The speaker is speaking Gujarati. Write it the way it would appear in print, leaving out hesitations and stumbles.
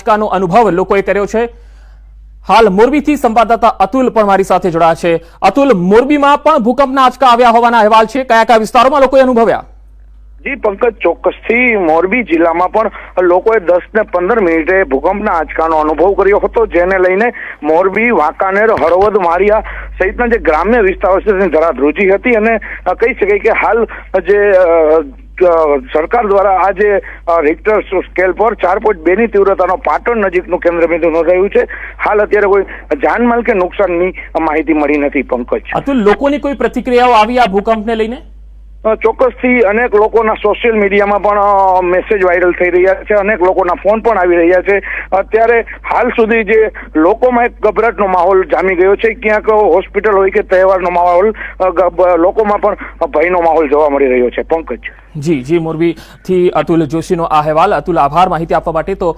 આંચકાનો અનુભવ લોકોએ કર્યો છે। હાલ મોરબીથી સંવાદદાતા અતુલ પણ મારી સાથે જોડાયા છે। અતુલ, મોરબીમાં પણ ભૂકંપના આંચકા આવ્યા હોવાના અહેવાલ છે, કયા કયા વિસ્તારોમાં લોકોએ અનુભવ્યા? જી પંકજ, ચોક્કસથી મોરબી જિલ્લામાં પણ લોકોએ 10 ને 15 મિનિટે ભૂકંપના આંચકાનો અનુભવ કર્યો હતો, જેને લઈને મોરબી, વાંકાનેર, હળવદ, માળિયા સહિતના જે ગ્રામ્ય વિસ્તારો છે તેની ધરા ધ્રુજી હતી। અને કહી શકાય કે હાલ જે સરકાર દ્વારા આ જે રિક્ટર સ્કેલ પર 4.2 ની તીવ્રતાનો પાટણ નજીકનું કેન્દ્રબિંદુ નોંધાયું છે। હાલ અત્યારે કોઈ જાનમાલ કે નુકસાનની માહિતી મળી નથી। પંકજ, અતુલ, લોકોની કોઈ પ્રતિક્રિયાઓ આવી આ ભૂકંપને લઈને? ચોક્કસથી અનેક લોકોના સોશિયલ મીડિયામાં પણ મેસેજ વાયરલ થઈ રહ્યા છે, અનેક લોકોના ફોન પણ આવી રહ્યા છે। અત્યારે હાલ સુધી જે લોકોમાં એક ગભરાટનો માહોલ જામી ગયો છે, ક્યાંક હોસ્પિટલ હોય કે તહેવારનો માહોલ, લોકોમાં પણ ભયનો માહોલ જોવા મળી રહ્યો છે। પંકજ, જી, મોરબીથી અતુલ જોશીનો આ અહેવાલ। અતુલ, આભાર માહિતી આપવા માટે। તો